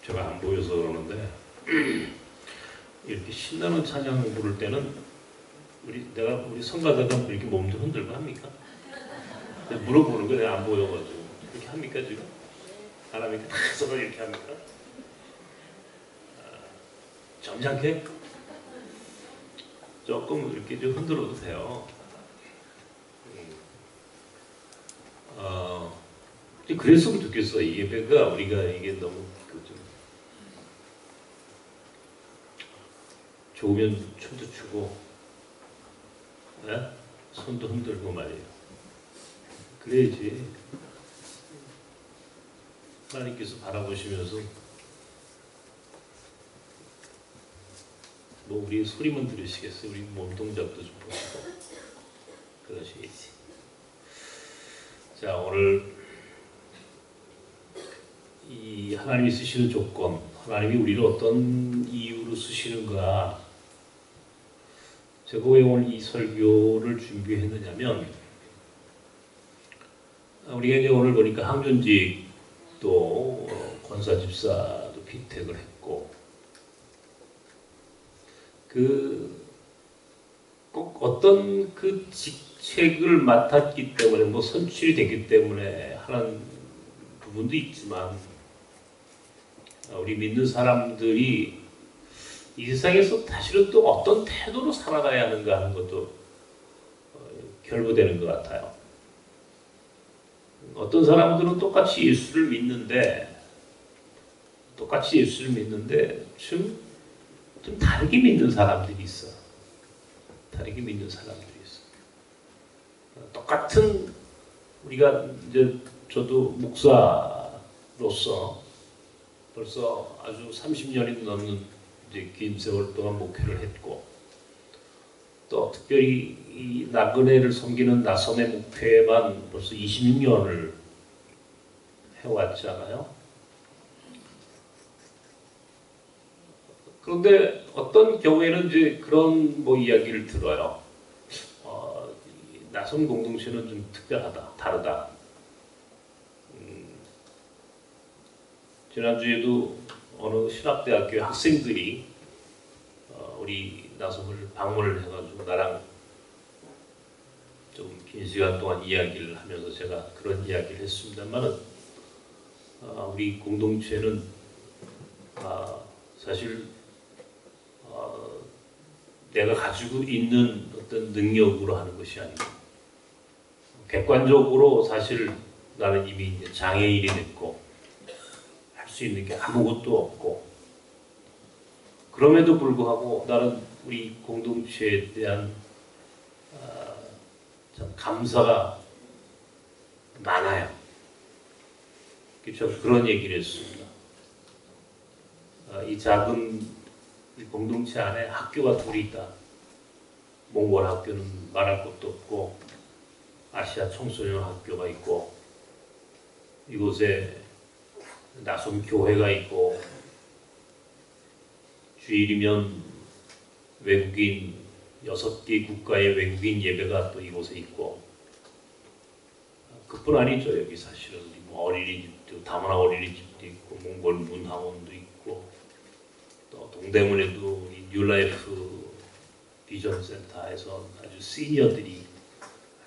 제가 안 보여서 그러는데 이렇게 신나는 찬양 부를 때는 우리 성가대가 이렇게 몸도 흔들고 합니까? 물어보는 거예요. 내가 안 보여가지고 이렇게 합니까 지금? 안 합니까? 다 서로 이렇게 합니까? 점잖게 조금 이렇게 좀 흔들어도 돼요. 그랬으면 좋겠어. 이 예배가 우리가 이게 너무 좀 좋으면 춤도 추고, 네? 손도 흔들고 말이에요. 그래야지 하나님께서 바라보시면서 뭐 우리 소리만 들으시겠어요? 우리 몸 동작도 좀 보시고 그러시겠지. 자, 오늘 이 하나님이 쓰시는 조건, 하나님이 우리를 어떤 이유로 쓰시는가, 제가 왜 오늘 이 설교를 준비했느냐면, 우리가 이제 오늘 보니까 항존직도 권사집사도 피택을 했고, 꼭 어떤 그 직책을 맡았기 때문에, 뭐 선출이 됐기 때문에 하는 부분도 있지만, 우리 믿는 사람들이 이 세상에서 사실은 또 어떤 태도로 살아가야 하는가 하는 것도 결부되는 것 같아요. 어떤 사람들은 똑같이 예수를 믿는데 좀 다르게 믿는 사람들이 있어. 다르게 믿는 사람들이 있어. 똑같은 우리가 이제 저도 목사로서 벌써 아주 30년이 넘는 이제 긴 세월 동안 목회를 했고, 또 특별히 이 나그네를 섬기는 나섬의 목회만 벌써 26년을 해왔잖아요. 그런데 어떤 경우에는 이제 그런 뭐 이야기를 들어요. 나섬 공동체는 좀 특별하다, 다르다. 지난주에도 어느 신학대학교 학생들이 우리 나섬을 방문을 해가지고 나랑 좀 긴 시간 동안 이야기를 하면서 제가 그런 이야기를 했습니다만은, 우리 공동체는 사실 내가 가지고 있는 어떤 능력으로 하는 것이 아니고, 객관적으로 사실 나는 이미 이제 장애인이 됐고 할 수 있는 게 아무것도 없고, 그럼에도 불구하고 나는 우리 공동체에 대한 참 감사가 많아요. 그래서 그런 얘기를 했습니다. 이 작은 공동체 안에 학교가 둘이 있다. 몽골 학교는 말할 것도 없고, 아시아 청소년 학교가 있고, 이곳에 나섬 교회가 있고, 주일이면 외국인 6개 국가의 외국인 예배가 또 이곳에 있고, 그뿐 아니죠. 여기 사실은 뭐 어린이집도, 다문화 어린이집도 있고, 몽골 문화원도 있고, 또 동대문에도 뉴라이프 비전센터에서 아주 시니어들이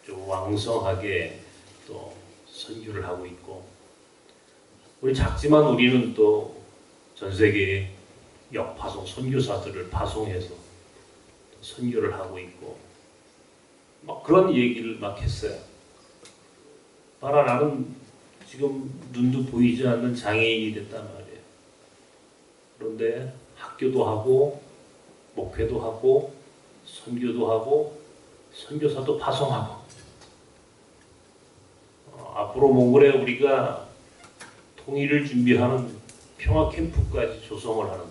아주 왕성하게 또 선교를 하고 있고, 우리 작지만 우리는 또 전 세계에 역파송 선교사들을 파송해서 선교를 하고 있고, 막 그런 얘기를 막 했어요. 봐라, 나는 지금 눈도 보이지 않는 장애인이 됐단 말이에요. 그런데 학교도 하고 목회도 하고 선교도 하고 선교사도 파송하고, 앞으로 몽골에 우리가 통일을 준비하는 평화 캠프까지 조성을 하는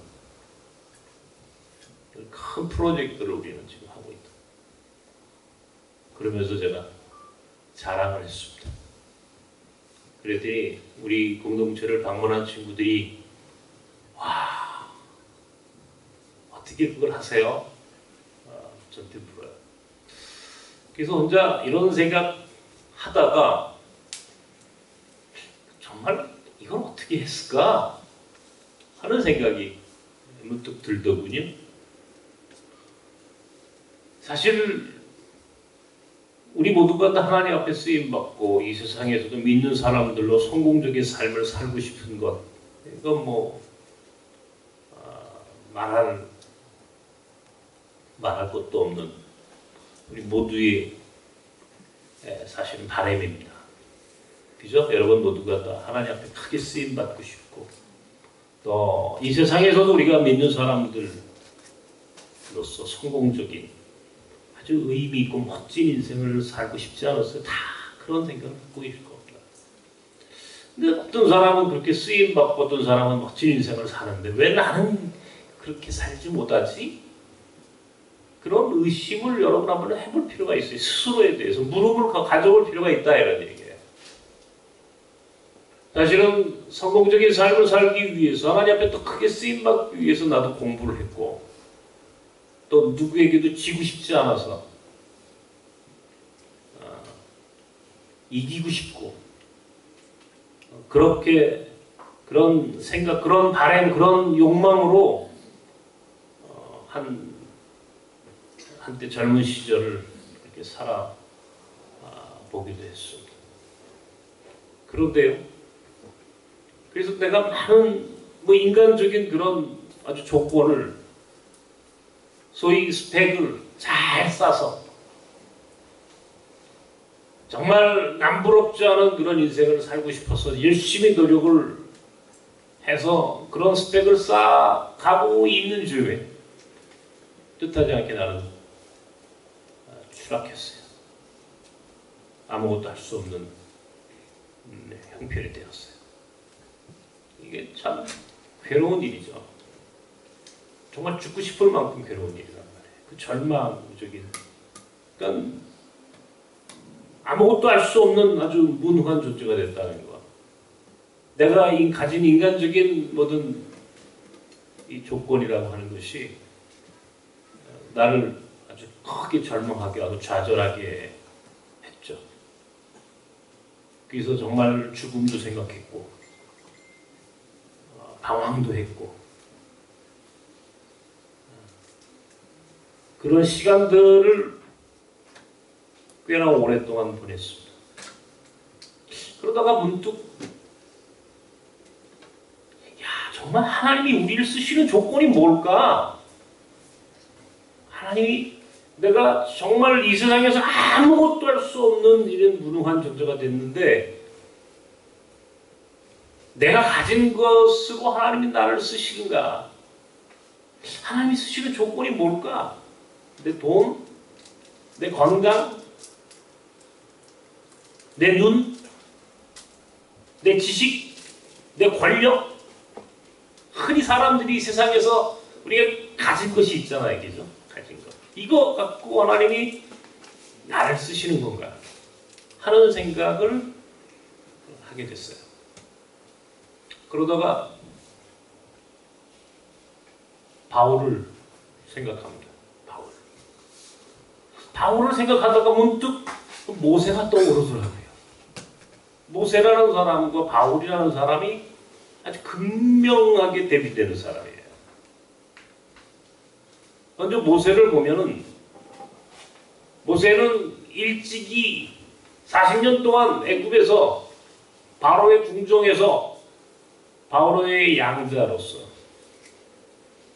큰 프로젝트를 우리는 지금 하고 있다. 그러면서 제가 자랑을 했습니다. 그랬더니 우리 공동체를 방문한 친구들이, 와, 어떻게 그걸 하세요? 저한테 물어요. 그래서 혼자 이런 생각 하다가 정말 이걸 어떻게 했을까 하는 생각이 문득 들더군요. 사실 우리 모두가 다 하나님 앞에 쓰임받고 이 세상에서도 믿는 사람들로 성공적인 삶을 살고 싶은 것, 이건 뭐 말할 것도 없는 우리 모두의 사실은 바람입니다. 그죠? 여러분 모두가 다 하나님 앞에 크게 쓰임받고 싶고 또 이 세상에서도 우리가 믿는 사람들로서 성공적인 아주 의미 있고 멋진 인생을 살고 싶지 않았어요. 다 그런 생각을 갖고 있을 겁니다. 근데 어떤 사람은 그렇게 쓰임받고 어떤 사람은 멋진 인생을 사는데 왜 나는 그렇게 살지 못하지? 그런 의심을 여러분 한번 해볼 필요가 있어요. 스스로에 대해서 무릎을 가져볼 필요가 있다 이런 얘기예요. 사실은 성공적인 삶을 살기 위해서 하나님 앞에 또 크게 쓰임받기 위해서 나도 공부를 했고 또 누구에게도 지고 싶지 않아서 이기고 싶고 그렇게 그런 생각, 그런 바람, 그런 욕망으로 한때 젊은 시절을 이렇게 살아보기도 했습니다. 그런데요. 그래서 내가 많은 인간적인 그런 아주 조건을 소위 스펙을 잘 싸서 정말 남부럽지 않은 그런 인생을 살고 싶어서 열심히 노력을 해서 그런 스펙을 쌓아가고 있는 중에 뜻하지 않게 나는 추락했어요. 아무것도 할 수 없는 형편이 되었어요. 이게 참 괴로운 일이죠. 정말 죽고 싶을 만큼 괴로운 일이란 말이에요. 그 절망적인, 그러니까 아무것도 할 수 없는 아주 무능한 존재가 됐다는 거. 내가 가진 인간적인 모든 이 조건이라고 하는 것이 나를 아주 크게 절망하게 하고 좌절하게 했죠. 그래서 정말 죽음도 생각했고 방황도 했고 그런 시간들을 꽤나 오랫동안 보냈습니다. 그러다가 문득 정말 하나님이 우리를 쓰시는 조건이 뭘까? 하나님이 내가 정말 이 세상에서 아무것도 할 수 없는 이런 무능한 존재가 됐는데 내가 가진 것으로 하나님이 나를 쓰시는가? 하나님이 쓰시는 조건이 뭘까? 내 돈? 내 건강? 내 눈? 내 지식? 내 권력? 흔히 사람들이 이 세상에서 우리가 가진 것이 있잖아요. 그죠? 가진 것. 이거 갖고 하나님이 나를 쓰시는 건가? 하는 생각을 하게 됐어요. 그러다가 바울을 생각합니다. 바울을 생각하다가 문득 모세가 떠오르더라고요. 모세라는 사람과 바울이라는 사람이 아주 극명하게 대비되는 사람이에요. 먼저 모세를 보면은 모세는 일찍이 40년 동안 애굽에서 바로의 궁정에서 바로의 양자로서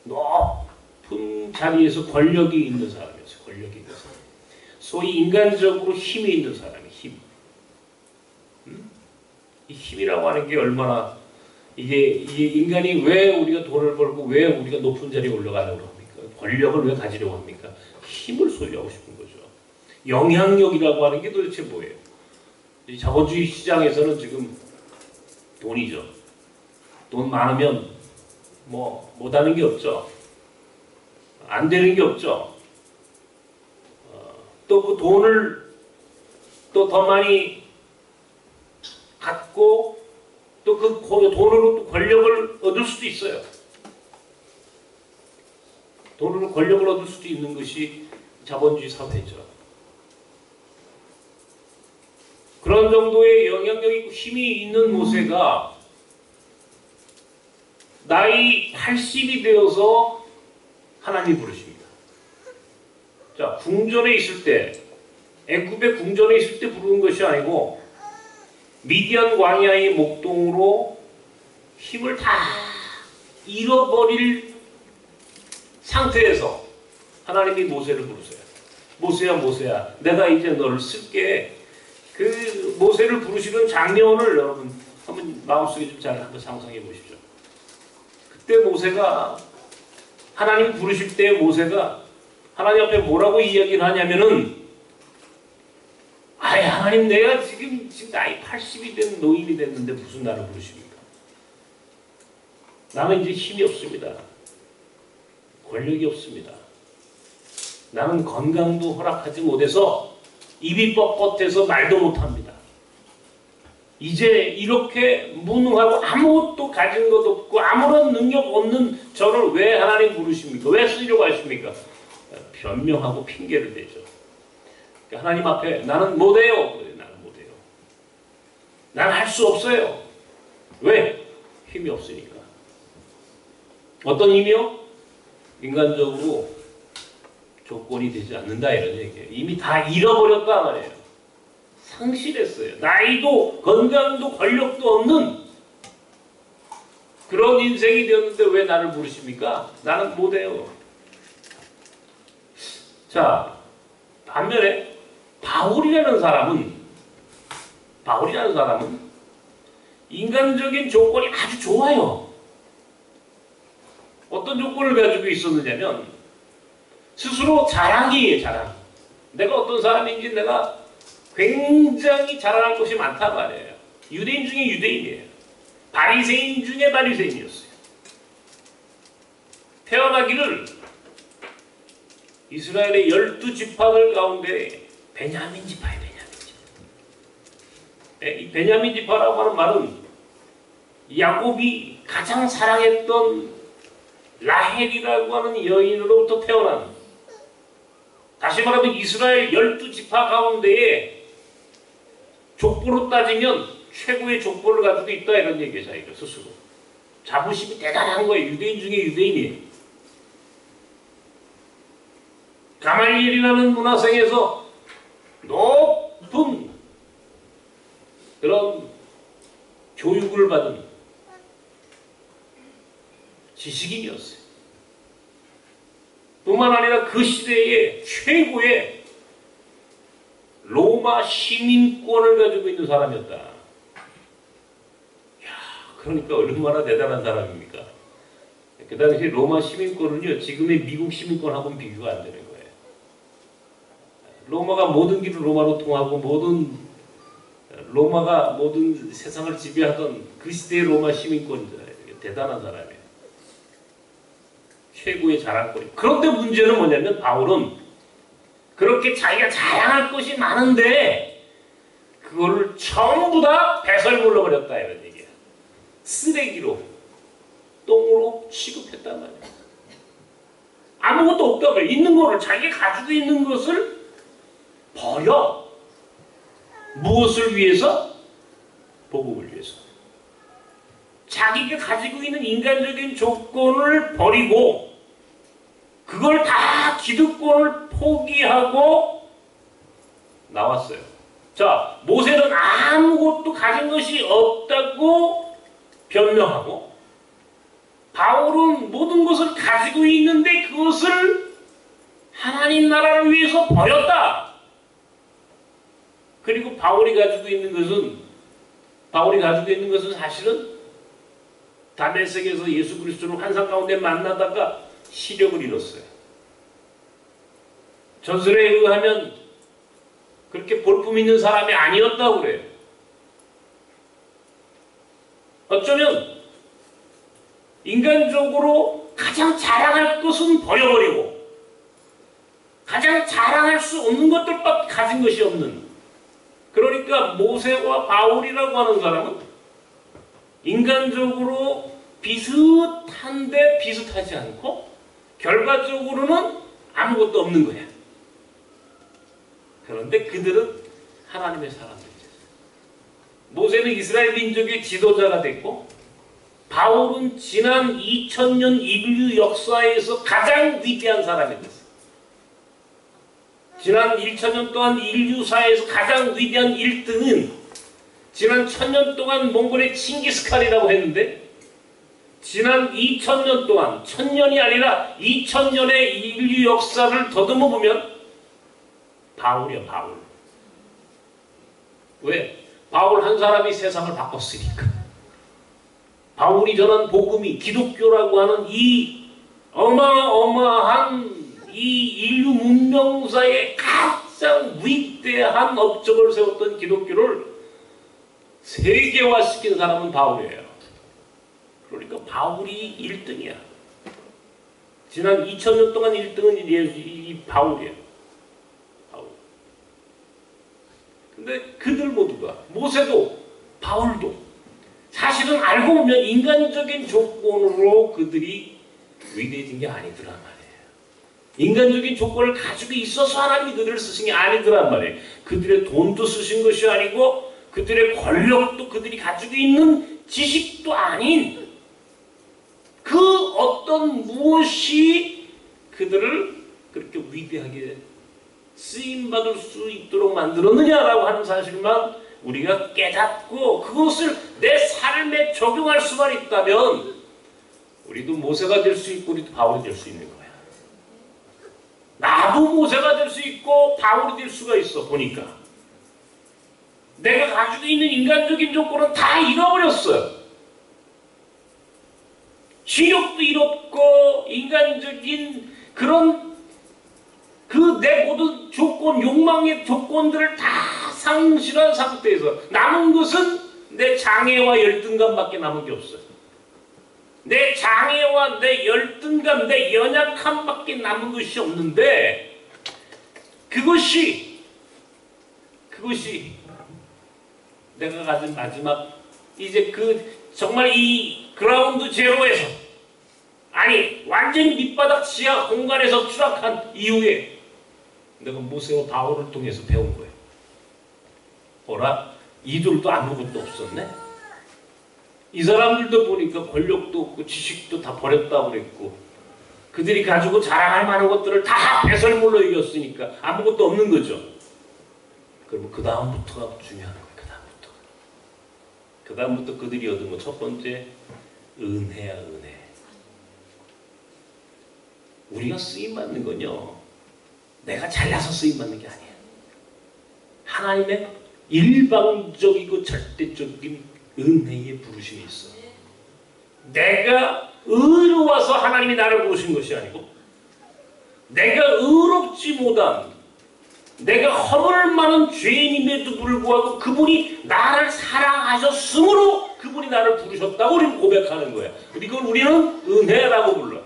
높은 자리에서 권력이 있는 사람이었어요. 권력이 있는 사람. 소위 인간적으로 힘이 있는 사람이 힘. 이 힘이라고 하는 게 얼마나 이게 인간이 왜 우리가 돈을 벌고 왜 우리가 높은 자리에 올라가려고 합니까? 권력을 왜 가지려고 합니까? 힘을 소유하고 싶은 거죠. 영향력이라고 하는 게 도대체 뭐예요? 이 자본주의 시장에서는 지금 돈이죠. 돈 많으면 뭐 못하는 게 없죠. 안 되는 게 없죠. 또 그 돈을 또 더 많이 갖고 또 그 돈으로 또 권력을 얻을 수도 있어요. 돈으로 권력을 얻을 수도 있는 것이 자본주의 사회죠. 그런 정도의 영향력 있고 힘이 있는 모세가 나이 80이 되어서 하나님이 부르십니다. 자, 궁전에 있을 때, 애굽의 궁전에 있을 때 부르는 것이 아니고 미디안 광야의 목동으로 힘을 다 잃어버릴 상태에서 하나님이 모세를 부르세요. 모세야, 모세야, 내가 이제 너를 쓸게. 그 모세를 부르시는 장면을 여러분 한번 마음속에 좀 잘 한번 상상해 보십시오. 그때 모세가 하나님 부르실 때 모세가 하나님 앞에 뭐라고 이야기를 하냐면은, 아이 하나님, 내가 지금 나이 80이 된 노인이 됐는데 무슨 나를 부르십니까? 나는 이제 힘이 없습니다. 권력이 없습니다. 나는 건강도 허락하지 못해서 입이 뻣뻣해서 말도 못합니다. 이제 이렇게 무능하고 아무것도 가진 것 없고 아무런 능력 없는 저를 왜 하나님 부르십니까? 왜 쓰려고 하십니까? 변명하고 핑계를 대죠. 하나님 앞에 나는 못해요. 나는 못해요. 나는 할 수 없어요. 왜? 힘이 없으니까. 어떤 힘이요? 인간적으로 조건이 되지 않는다 이런 얘기예요. 이미 다 잃어버렸다 말이에요. 상실했어요. 나이도 건강도 권력도 없는 그런 인생이 되었는데 왜 나를 부르십니까? 나는 못해요. 자, 반면에 바울이라는 사람은 인간적인 조건이 아주 좋아요. 어떤 조건을 가지고 있었느냐면 스스로 자랑이에요. 자랑. 내가 어떤 사람인지 내가 굉장히 자랑할 것이 많단 말이에요. 유대인 중에 유대인이에요. 바리새인 중에 바리새인이었어요. 태어나기를 이스라엘의 12지파들 가운데 베냐민 지파예요. 베냐민 지파. 이 베냐민 지파라고 하는 말은 야곱이 가장 사랑했던 라헬이라고 하는 여인으로부터 태어난, 다시 말하면 이스라엘 12지파 가운데에 족보로 따지면 최고의 족보를 가지고 있다 이런 얘기예요. 자기가 스스로. 자부심이 대단한 거예요. 유대인 중에 유대인이에요. 가말리엘이라는 문화생에서 높은 그런 교육을 받은 지식인이었어요. 뿐만 아니라 그 시대의 최고의 로마 시민권을 가지고 있는 사람이었다. 야, 그러니까 얼마나 대단한 사람입니까? 그 당시 로마 시민권은요, 지금의 미국 시민권하고는 비교가 안 되는 거예요. 로마가 모든 길을 로마로 통하고 로마가 모든 세상을 지배하던 그 시대의 로마 시민권이잖아요. 대단한 사람이에요. 최고의 자랑거리. 그런데 문제는 뭐냐면 바울은 그렇게 자기가 자랑할 것이 많은데 그거를 전부 다 배설물로 버렸다 이런 얘기야. 쓰레기로, 똥으로 취급했단 말이야. 아무것도 없다고 해. 있는 거를, 자기가 가지고 있는 것을 버려. 무엇을 위해서? 복음을 위해서. 자기가 가지고 있는 인간적인 조건을 버리고 그걸 다 기득권을 포기하고 나왔어요. 자, 모세는 아무것도 가진 것이 없다고 변명하고 바울은 모든 것을 가지고 있는데 그것을 하나님 나라를 위해서 버렸다. 그리고 바울이 가지고 있는 것은 사실은 다메섹에서 예수 그리스도를 환상 가운데 만나다가 시력을 잃었어요. 전설에 의하면 그렇게 볼품 있는 사람이 아니었다고 그래요. 어쩌면 인간적으로 가장 자랑할 것은 버려버리고 가장 자랑할 수 없는 것들밖에 가진 것이 없는, 그러니까 모세와 바울이라고 하는 사람은 인간적으로 비슷한데 비슷하지 않고 결과적으로는 아무것도 없는 거야. 그런데 그들은 하나님의 사람들이죠. 모세는 이스라엘 민족의 지도자가 됐고 바울은 지난 2000년 인류 역사에서 가장 위대한 사람이 됐어요. 지난 1000년 동안 인류사에서 가장 위대한 1등은 지난 1000년 동안 몽골의 칭기스칸이라고 했는데 지난 2000년 동안 1000년이 아니라 2000년의 인류 역사를 더듬어 보면 바울이야, 바울. 왜? 바울 한 사람이 세상을 바꿨으니까. 바울이 전한 복음이 기독교라고 하는 이 어마어마한 이 인류 문명사의 가장 위대한 업적을 세웠던 기독교를 세계화시킨 사람은 바울이에요. 그러니까 바울이 1등이야. 지난 2000년 동안 1등은 이 바울이에요. 바울. 근데 그들 모두가 모세도 바울도 사실은 알고 보면 인간적인 조건으로 그들이 위대해진 게 아니더란 말이에요. 인간적인 조건을 가지고 있어서 하나님이 그들을 쓰신 게 아니더란 말이에요. 그들의 돈도 쓰신 것이 아니고 그들의 권력도 그들이 가지고 있는 지식도 아닌 그 어떤 무엇이 그들을 그렇게 위대하게 쓰임받을 수 있도록 만들었느냐라고 하는 사실만 우리가 깨닫고 그것을 내 삶에 적용할 수만 있다면 우리도 모세가 될 수 있고 우리도 바울이 될 수 있는 거야. 나도 모세가 될 수 있고 바울이 될 수가 있어. 보니까 내가 가지고 있는 인간적인 조건은 다 잃어버렸어요. 시력도 잃었고 인간적인 그런 그 내 모든 조건, 욕망의 조건들을 다 상실한 상태에서 남은 것은 내 장애와 열등감밖에 남은 게 없어요. 내 장애와 내 열등감, 내 연약함밖에 남은 것이 없는데 그것이 내가 가진 마지막 이제 정말 이 그라운드 제로에서 아니 완전히 밑바닥 지하 공간에서 추락한 이후에 내가 모세와 바울을 통해서 배운 거예요. 어라? 이들도 아무것도 없었네? 이 사람들도 보니까 권력도 없고 지식도 다 버렸다고 그랬고 그들이 가지고 자랑할 만한 것들을 다 배설물로 이겼으니까 아무것도 없는 거죠. 그러면 그 다음부터가 중요한 거예요. 그 다음부터 그들이 얻은 거 첫 번째 은혜야, 은혜. 우리가 쓰임받는 건요 내가 잘나서 쓰임받는 게 아니에요. 하나님의 일방적이고 절대적인 은혜의 부르심이 있어. 내가 의로워서 하나님이 나를 부르신 것이 아니고 내가 의롭지 못한 내가 허물 많은 죄인임에도 불구하고 그분이 나를 사랑하셨으므로 그분이 나를 부르셨다고 우리는 고백하는 거야. 우리는 은혜라고 불러.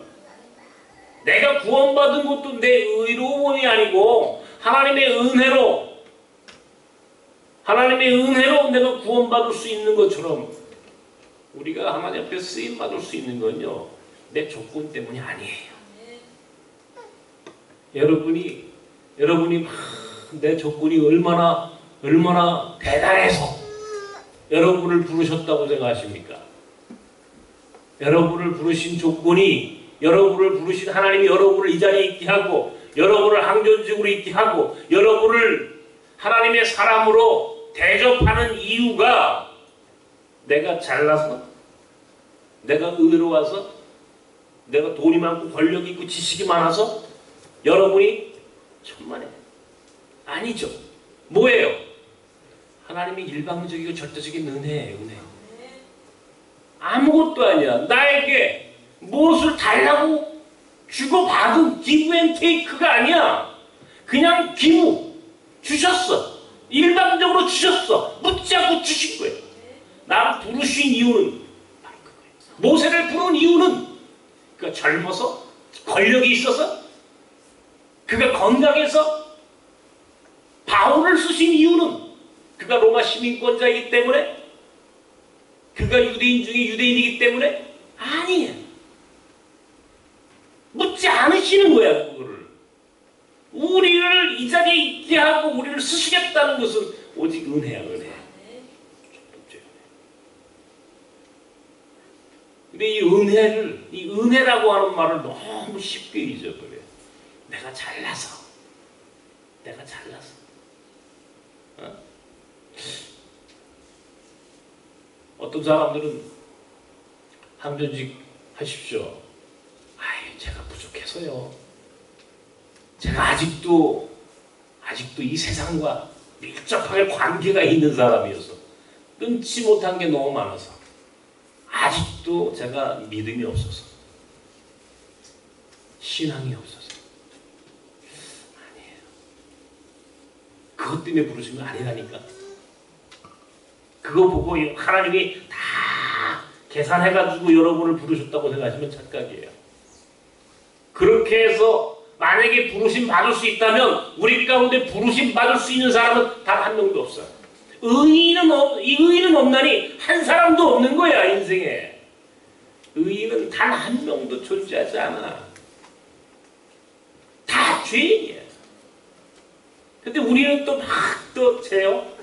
내가 구원받은 것도 내 의로움이 아니고 하나님의 은혜로 내가 구원받을 수 있는 것처럼 우리가 하나님 앞에 쓰임받을 수 있는 건요 내 조건 때문이 아니에요. 여러분이 내 조건이 얼마나 대단해서 여러분을 부르셨다고 생각하십니까? 여러분을 부르신 조건이 여러분을 부르신 하나님이 여러분을 이 자리에 있게 하고 여러분을 항존직으로 있게 하고 여러분을 하나님의 사람으로 대접하는 이유가 내가 잘나서 내가 의로워서 내가 돈이 많고 권력이 있고 지식이 많아서 여러분이 천만에 아니죠. 뭐예요? 하나님의 일방적이고 절대적인 은혜예요. 은혜. 아무것도 아니야. 나에게 무엇을 달라고 주고받은 give and take가 아니야. 그냥 기부 주셨어. 일방적으로 주셨어. 묻지 않고 주신 거예요. 나를 부르신 이유는 바로 그거예요. 모세를 부른 이유는 그가 젊어서 권력이 있어서 그가 건강해서 바울을 쓰신 이유는 그가 로마 시민권자이기 때문에 그가 유대인 중에 유대인이기 때문에 아니에요. 묻지 않으시는 거야. 그거를 우리를 이 자리에 있게 하고 우리를 쓰시겠다는 것은 오직 은혜야. 은혜. 근데 이 은혜라고 하는 말을 너무 쉽게 잊어버려요. 내가 잘나서. 어떤 사람들은 항전직 하십시오. 아이, 제가 부족해서요. 제가 아직도 이 세상과 밀접하게 관계가 있는 사람이어서 끊지 못한 게 너무 많아서 아직도 제가 믿음이 없어서 신앙이 없어서 아니에요. 그것 때문에 부르신 거 아니라니까. 그거 보고 하나님이 다 계산해가지고 여러분을 부르셨다고 생각하시면 착각이에요. 그렇게 해서 만약에 부르심 받을 수 있다면 우리 가운데 부르심 받을 수 있는 사람은 단 한 명도 없어요. 의인은 없나니 한 사람도 없는 거야, 인생에. 의인은 단 한 명도 존재하지 않아. 다 죄인이야. 근데 우리는 또 막 죄요.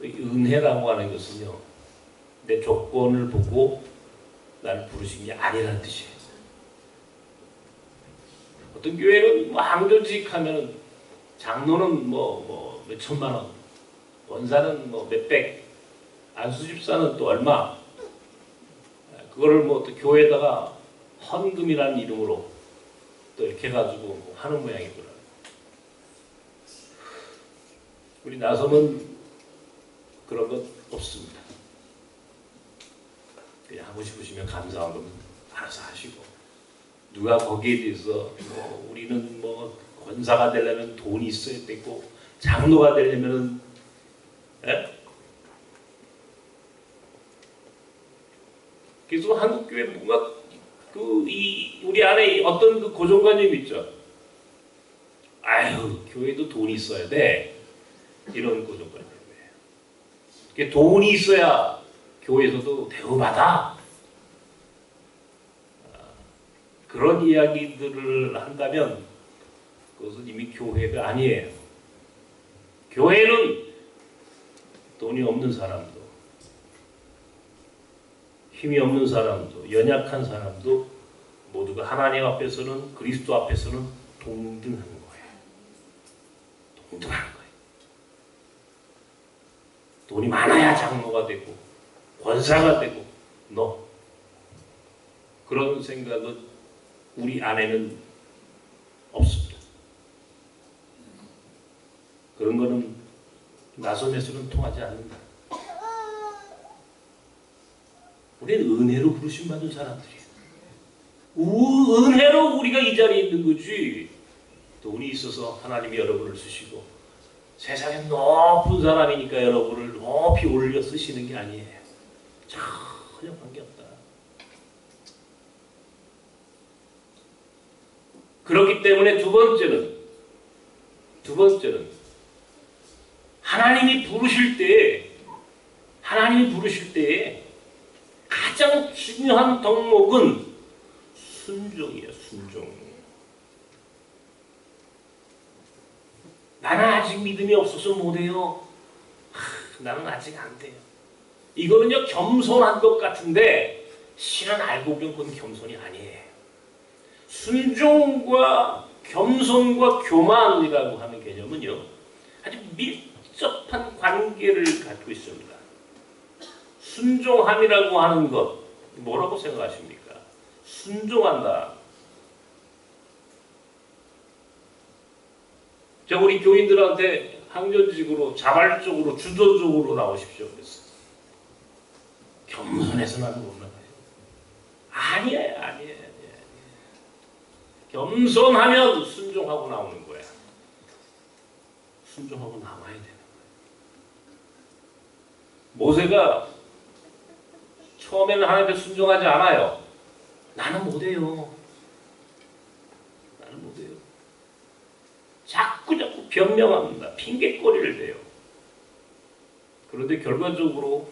은혜라고 하는 것은요, 내 조건을 보고 나를 부르신 게 아니라는 뜻이에요. 어떤 교회는 항전직 하면 장로는 몇 천만 원, 원사는 몇백, 안수집사는 또 얼마, 그거를 또 교회에다가 헌금이라는 이름으로 또 이렇게 해가지고 하는 모양이구나. 우리 나섬은 그런 것 없습니다. 그냥 하고 싶으시면 감사한 거면 알아서 하시고, 누가 거기에 대해서 우리는 권사가 되려면 돈이 있어야 되고 장로가 되려면은 그래서 한국 교회 뭔가 우리 안에 어떤 그 고정관념이 있죠. 아유, 교회도 돈이 있어야 돼. 이런 고정관념이에요. 돈이 있어야 교회에서도 대우받아. 그런 이야기들을 한다면 그것은 이미 교회가 아니에요. 교회는 돈이 없는 사람도, 힘이 없는 사람도, 연약한 사람도 모두가 하나님 앞에서는, 그리스도 앞에서는 동등한 거예요. 동등한 거예요. 돈이 많아야 장로가 되고 권사가 되고 그런 생각은 우리 안에는 없습니다. 그런 거는 나섬에서는 통하지 않는다. 우리는 은혜로 부르심 받은 사람들이에요. 은혜로 우리가 이 자리에 있는 거지. 돈이 있어서 하나님이 여러분을 쓰시고 세상에 높은 사람이니까 여러분을 높이 올려 쓰시는 게 아니에요. 전혀 관계없다. 그렇기 때문에 두 번째는 하나님이 부르실 때에 가장 중요한 덕목은 순종이에요. 순종. 나는 아직 믿음이 없어서 못해요. 나는 아직 안 돼요. 이거는요, 겸손한 것 같은데 실은 알고 보면 그건 겸손이 아니에요. 순종과 겸손과 교만이라고 하는 개념은요, 아주 밀접한 관계를 갖고 있습니다. 순종함이라고 하는 것, 뭐라고 생각하십니까? 순종한다. 자, 우리 교인들한테 항전직으로 자발적으로 주도적으로 나오십시오 그랬어요. 겸손해서는 못 나가요. 아니에요. 겸손하면 순종하고 나오는 거야. 순종하고 나와야 되는 거야. 모세가 처음에는 하나님께 순종하지 않아요. 나는 못해요. 자꾸 변명합니다. 핑계거리를 대요. 그런데 결과적으로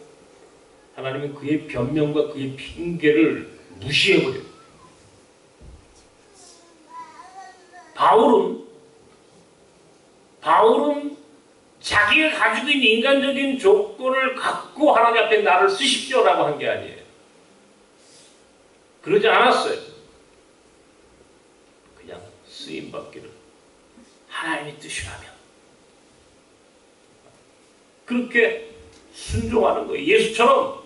하나님은 그의 변명과 그의 핑계를 바울은 바울은 자기가 가지고 있는 인간적인 조건을 갖고 하나님 앞에 나를 쓰십시오라고 한 게 아니에요. 그러지 않았어요. 그냥 쓰임받기를 하나님의 뜻이라면 그렇게 순종하는 거예요. 예수처럼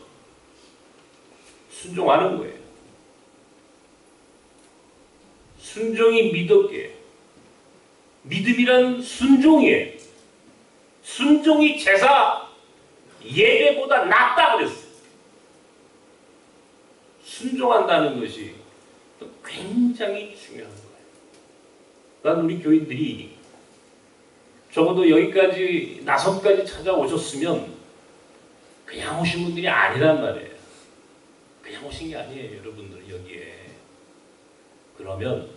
순종하는 거예요. 순종이 믿었기에 믿음이란 순종이에요. 순종이 제사 예배보다 낫다 그랬어요. 순종한다는 것이 굉장히 중요한 거예요. 난 우리 교인들이 적어도 여기까지 나섬까지 찾아오셨으면 그냥 오신 분들이 아니란 말이에요. 그냥 오신 게 아니에요. 여러분들 여기에. 그러면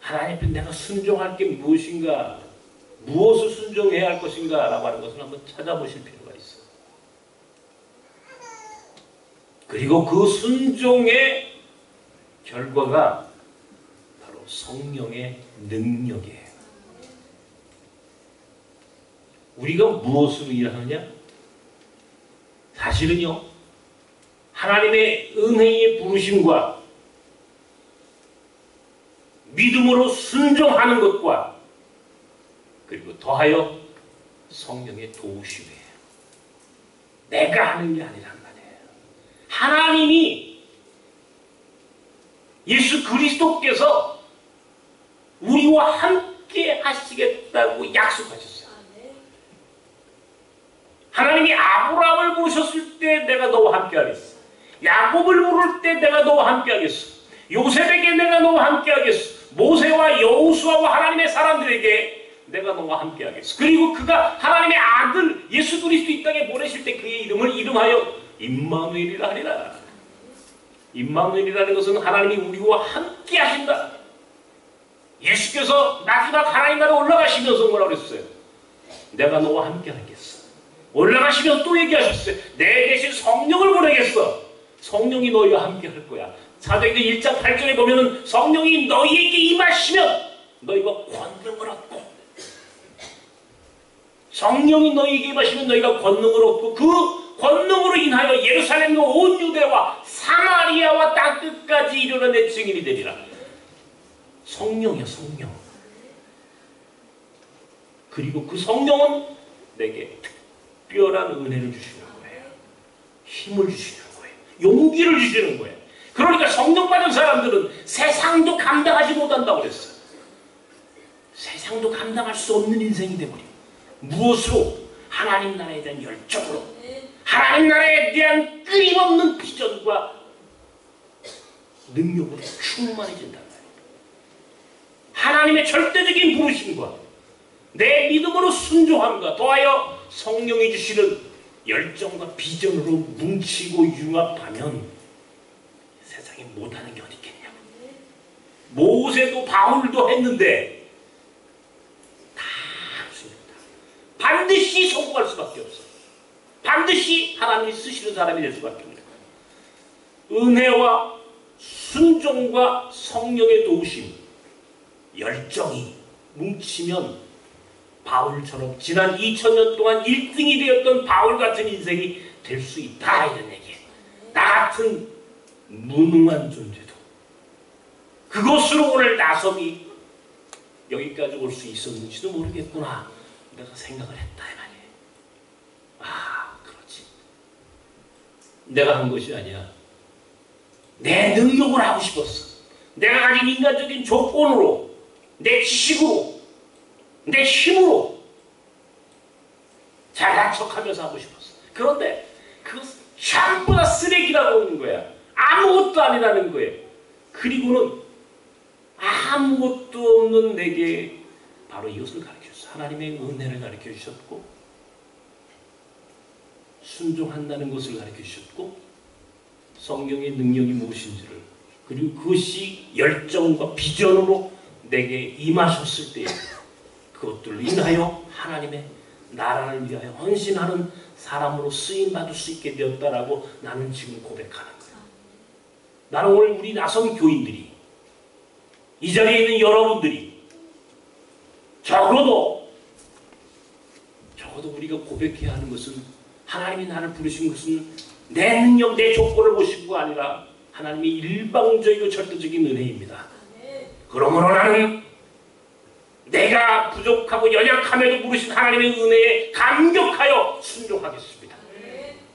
하나님 앞에 내가 순종할 게 무엇인가, 무엇을 순종해야 할 것인가 라고 하는 것을 한번 찾아보실 필요가 있어요. 그리고 그 순종의 결과가 바로 성령의 능력이에요. 우리가 무엇으로 일하느냐? 사실은요, 하나님의 은혜의 부르심과 믿음으로 순종하는 것과 그리고 더하여 성령의 도우심이에요. 내가 하는 게 아니란 말이에요. 하나님이 예수 그리스도께서 우리와 함께 하시겠다고 약속하셨어요. 하나님이 아브라함을 부르셨을 때 내가 너와 함께 하겠어. 야곱을 부를 때 내가 너와 함께 하겠어. 요셉에게 내가 너와 함께 하겠어. 모세와 여호수아와 하나님의 사람들에게 내가 너와 함께 하겠어. 그리고 그가 하나님의 아들 예수 그리스도 이 땅에 보내실 때 그의 이름을 이름하여 임마누엘이라 하리라. 임마누엘이라는 것은 하나님이 우리와 함께 하신다. 예수께서 마지막 하나님 나라에 올라가시면서 뭐라고 그랬어요? 내가 너와 함께 하겠어. 올라가시면서 또 얘기하셨어요. 내 대신 성령을 보내겠어. 성령이 너희와 함께 할 거야. 사도행전 1장 8절에 보면은 성령이 너희에게 임하시면 너희가 권능을 얻고, 성령이 너희에게 임하시면 너희가 권능을 얻고, 그 권능으로 인하여 예루살렘과 온 유대와 사마리아와 땅끝까지 이르러 내 증인이 되리라. 성령이야, 성령. 그리고 그 성령은 내게 특별한 은혜를 주시는 거예요. 힘을 주시는 거예요. 용기를 주시는 거예요. 그러니까 성령 받은 사람들은 세상도 감당하지 못한다고 그랬어요. 세상도 감당할 수 없는 인생이 되버려. 무엇으로? 하나님 나라에 대한 열정으로, 하나님 나라에 대한 끊임없는 비전과 능력으로 충만해진단 말이에요. 하나님의 절대적인 부르심과 내 믿음으로 순종함과 더하여 성령이 주시는 열정과 비전으로 뭉치고 융합하면 세상에 못하는 게 어디 있겠냐고. 모세도 바울도 했는데 다 없습니다. 반드시 성공할 수밖에 없어. 반드시 하나님이 쓰시는 사람이 될 수밖에 없는 거예요. 은혜와 순종과 성령의 도우심, 열정이 뭉치면 바울처럼 지난 2000년 동안 1등이 되었던 바울 같은 인생이 될 수 있다, 이런 얘기예요. 나 같은 무능한 존재도 그것으로 오늘 나섬이 여기까지 올 수 있었는지도 모르겠구나, 내가 생각을 했다 이 말이에요. 아, 그렇지. 내가 한 것이 아니야. 내 능력으로 하고 싶었어. 내가 가진 인간적인 조건으로, 내 지식으로, 내 힘으로 잘난 척하면서 하고 싶었어. 그런데 그것 전부 다 쓰레기라고 하는 거야. 아무것도 아니라는 거예요. 그리고는 아무것도 없는 내게 바로 이것을 가르쳐주셨어. 하나님의 은혜를 가르쳐주셨고, 순종한다는 것을 가르쳐주셨고, 성령의 능력이 무엇인지를, 그리고 그것이 열정과 비전으로 내게 임하셨을 때 그것들로 인하여 하나님의 나라를 위하여 헌신하는 사람으로 쓰임받을 수 있게 되었다라고 나는 지금 고백하는 거예요. 나는 오늘 우리 나선 교인들이, 이 자리에 있는 여러분들이 적어도 적어도 우리가 고백해야 하는 것은 하나님이 나를 부르신 것은 내 능력, 내 조건을 보시고가 아니라 하나님이 일방적이고 절대적인 은혜입니다. 그러므로 나는 내가 부족하고 연약함에도 부르신 하나님의 은혜에 감격하여 순종하겠습니다.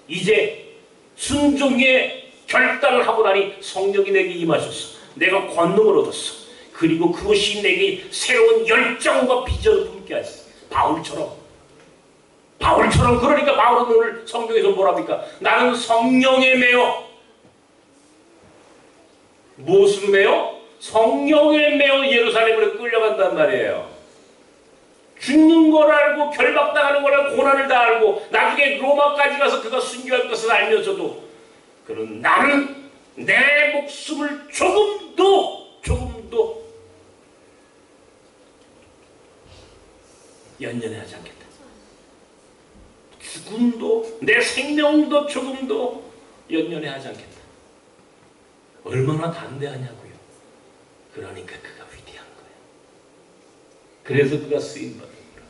이제 순종의 결단을 하고 나니 성령이 내게 임하셔서 내가 권능을 얻었어. 그리고 그것이 내게 새로운 열정과 비전을 품게 하셨어. 바울처럼 그러니까 바울은 오늘 성경에서 뭐랍니까? 나는 성령에 매여 무엇으로 매여? 성령에 매여 예루살렘으로 끌려간단 말이에요. 죽는 걸 알고 결박당하는 걸 알고 고난을 다 알고 나중에 로마까지 가서 그가 순교할 것을 알면서도 그는 나는 내 목숨을 조금도 연연해하지 않겠다. 죽음도 내 생명도 조금도 연연해하지 않겠다. 얼마나 담대하냐고요. 그러니까 그가 위대한 거예요. 그래서 그가 쓰임받은 거라.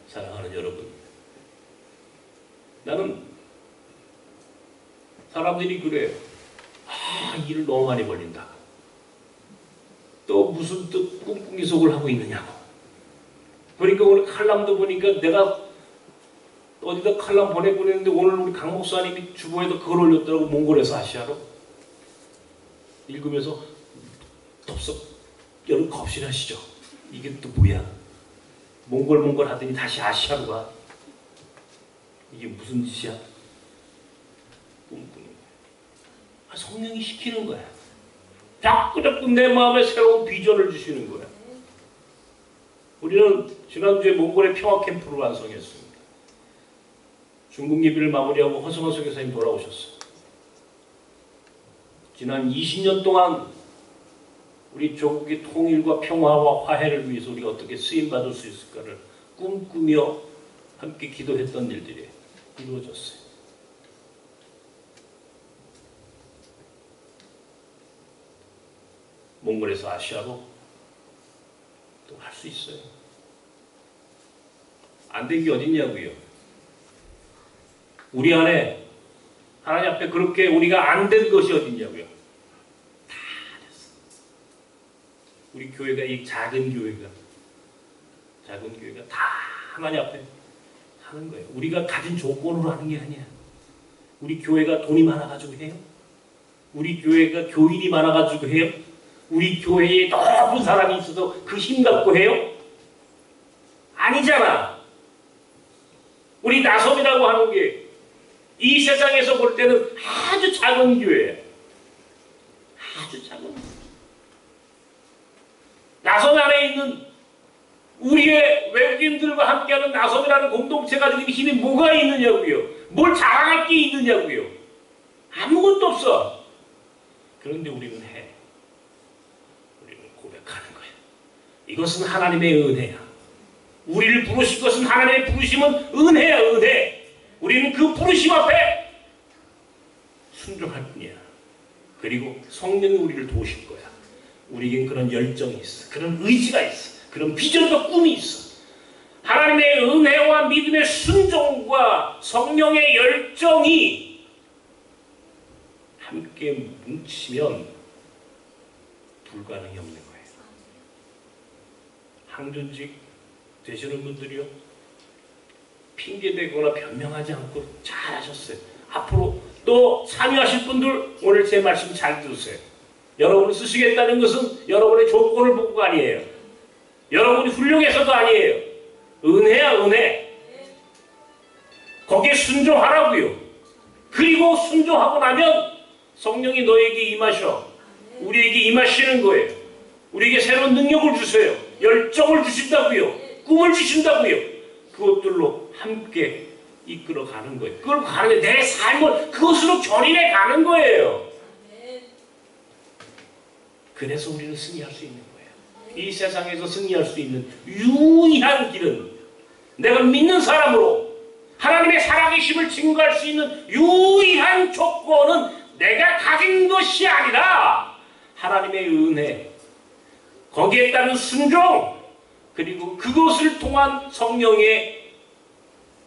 사랑하는 여러분, 나는 사람들이 그래요. 일을 너무 많이 벌린다. 또 무슨 또 꿍꿍이 속을 하고 있느냐고. 그러니까 오늘 칼럼도 보니까 내가 어디다 칼럼 보내고 그랬는데 오늘 우리 강 목사님이 주보에도 그걸 올렸더라고. 몽골에서 아시아로. 읽으면서 덥석 여러분 겁실하시죠? 이게 또 뭐야? 몽골 하더니 다시 아시아로 가. 이게 무슨 짓이야? 꿈꾸는 거야. 성령이 시키는 거야. 자꾸 내 마음에 새로운 비전을 주시는 거야. 우리는 지난주에 몽골의 평화 캠프를 완성했습니다. 중국 예비를 마무리하고 허성원 선교사님 돌아오셨어. 지난 20년 동안 우리 조국의 통일과 평화와 화해를 위해서 우리가 어떻게 쓰임받을 수 있을까를 꿈꾸며 함께 기도했던 일들이 이루어졌어요. 몽골에서 아시아로 또 할 수 있어요. 안 된 게 어딨냐고요. 우리 안에 하나님 앞에 그렇게 우리가 안 된 것이 어딨냐고요. 다 됐어. 우리 교회가 이 작은 교회가 다 하나님 앞에 하는 거예요. 우리가 가진 조건으로 하는 게 아니야. 우리 교회가 돈이 많아가지고 해요? 우리 교회가 교인이 많아가지고 해요? 우리 교회에 높은 사람이 있어서 그 힘 갖고 해요? 아니잖아. 우리 나섬이라고 하는 게 이 세상에서 볼 때는 아주 작은 교회예요. 아주 작은. 나섬 안에 있는 우리의 외국인들과 함께하는 나섬이라는 공동체가 지금 힘이 뭐가 있느냐고요. 뭘 자랑할 게 있느냐고요. 아무것도 없어. 그런데 우리는 해. 우리는 고백하는 거야. 이것은 하나님의 은혜야. 우리를 부르신 것은 하나님의 부르심은 은혜야, 은혜. 우리는 그 부르심 앞에 순종할 뿐이야. 그리고 성령이 우리를 도우실 거야. 우리에겐 그런 열정이 있어. 그런 의지가 있어. 그런 비전과 꿈이 있어. 하나님의 은혜와 믿음의 순종과 성령의 열정이 함께 뭉치면 불가능이 없는 거예요. 항존직 되시는 분들이요. 핑계대거나 변명하지 않고 잘하셨어요. 앞으로 또 참여하실 분들 오늘 제 말씀 잘 들으세요. 여러분을 쓰시겠다는 것은 여러분의 조건을 보고가 아니에요. 여러분이 훌륭해서도 아니에요. 은혜야, 은혜. 거기에 순종하라고요. 그리고 순종하고 나면 성령이 너에게 임하셔. 우리에게 임하시는 거예요. 우리에게 새로운 능력을 주세요. 열정을 주신다고요. 꿈을 주신다고요. 그것들로 함께 이끌어가는 거예요. 그걸 가는 내 삶을 그것으로 견인해 가는 거예요. 그래서 우리는 승리할 수 있는 거예요. 이 세상에서 승리할 수 있는 유일한 길은 내가 믿는 사람으로 하나님의 살아계심을 증거할 수 있는 유일한 조건은 내가 가진 것이 아니라 하나님의 은혜, 거기에 따른 순종, 그리고 그것을 통한 성령의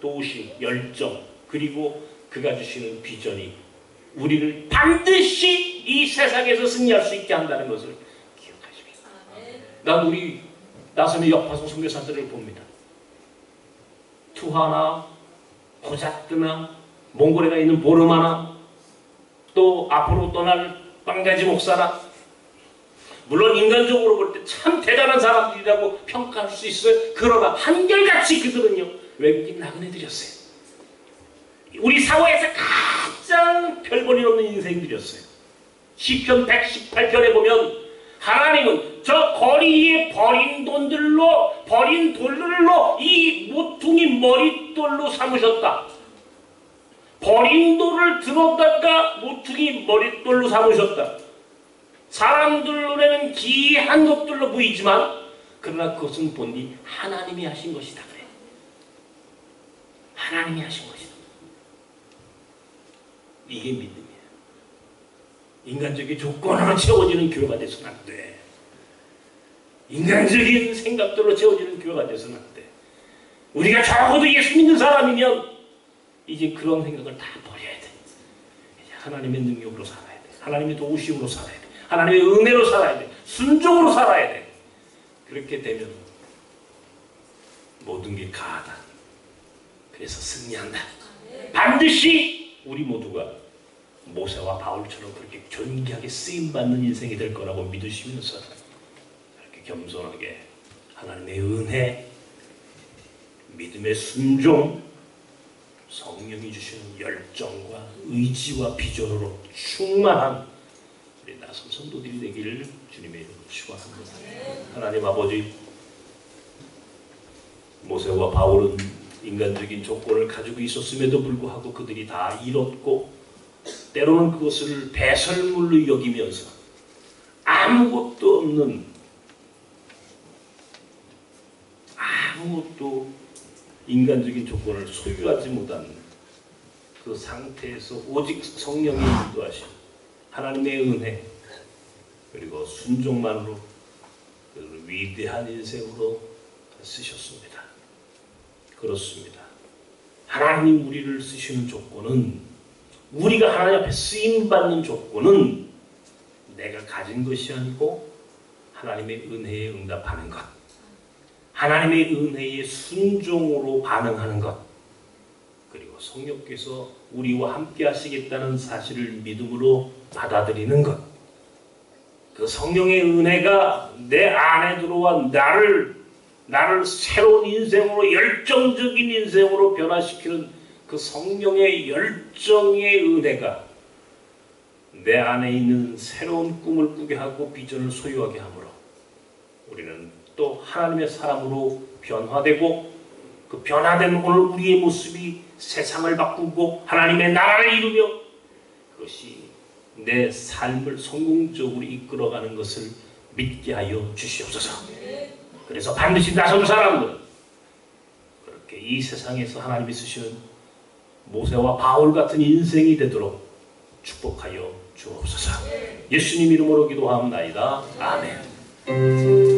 도우심, 열정, 그리고 그가 주시는 비전이 우리를 반드시 이 세상에서 승리할 수 있게 한다는 것을 기억하십시오. 난 우리 나섬의 역파송 선교사들을 봅니다. 투하나 호자트나 몽골에 있는 보르마나 또 앞으로 떠날 빵가지 목사나 물론 인간적으로 볼 때 참 대단한 사람들이라고 평가할 수 있어요. 그러나 한결같이 그들은요 외국인 나그네들이었어요. 우리 사회에서 가장 별볼일 없는 인생들이었어요. 시편 118편에 보면 하나님은 저 거리에 버린 돈들로 버린 돌들로 이 모퉁이 머릿돌로 삼으셨다. 버린 돌을 들었다가 모퉁이 머릿돌로 삼으셨다. 사람들 눈에는 기이한 것들로 보이지만 그러나 그것은 본디 하나님이 하신 것이다 그래요. 하나님이 하신 것이다. 이게 믿음이에요. 인간적인 조건으로 채워지는 교회가 돼서는 안 돼. 인간적인 생각들로 채워지는 교회가 돼서는 안 돼. 우리가 적어도 예수 믿는 사람이면 이제 그런 생각을 다 버려야 돼. 이제 하나님의 능력으로 살아야 돼. 하나님의 도우심으로 살아야 돼. 하나님의 은혜로 살아야 돼. 순종으로 살아야 돼. 그렇게 되면 모든 게 가하다. 그래서 승리한다. 반드시 우리 모두가 모세와 바울처럼 그렇게 존귀하게 쓰임받는 인생이 될 거라고 믿으시면서 그렇게 겸손하게 하나님의 은혜, 믿음의 순종, 성령이 주시는 열정과 의지와 비전으로 충만한 우리 나섬 성도들이 되기를 주님의 이름으로 축원합니다. 하나님 아버지, 모세와 바울은 인간적인 조건을 가지고 있었음에도 불구하고 그들이 다 잃었고 때로는 그것을 배설물로 여기면서 아무것도 없는, 아무것도 인간적인 조건을 소유하지 못한 그 상태에서 오직 성령의 인도하심, 하나님의 은혜, 그리고 순종만으로 그 위대한 인생으로 쓰셨습니다. 그렇습니다. 하나님 우리를 쓰시는 조건은, 우리가 하나님 앞에 쓰임받는 조건은 내가 가진 것이 아니고 하나님의 은혜에 응답하는 것, 하나님의 은혜에 순종으로 반응하는 것, 그리고 성령께서 우리와 함께 하시겠다는 사실을 믿음으로 받아들이는 것, 그 성령의 은혜가 내 안에 들어와 나를 새로운 인생으로, 열정적인 인생으로 변화시키는 그 성령의 열정의 은혜가 내 안에 있는 새로운 꿈을 꾸게 하고 비전을 소유하게 하므로 우리는 또 하나님의 사람으로 변화되고, 그 변화된 오늘 우리의 모습이 세상을 바꾸고 하나님의 나라를 이루며 그것이 내 삶을 성공적으로 이끌어가는 것을 믿게 하여 주시옵소서. 그래서 반드시 나선 사람들, 그렇게 이 세상에서 하나님이 쓰시는 모세와 바울 같은 인생이 되도록 축복하여 주옵소서. 예수님 이름으로 기도하옵나이다. 아멘.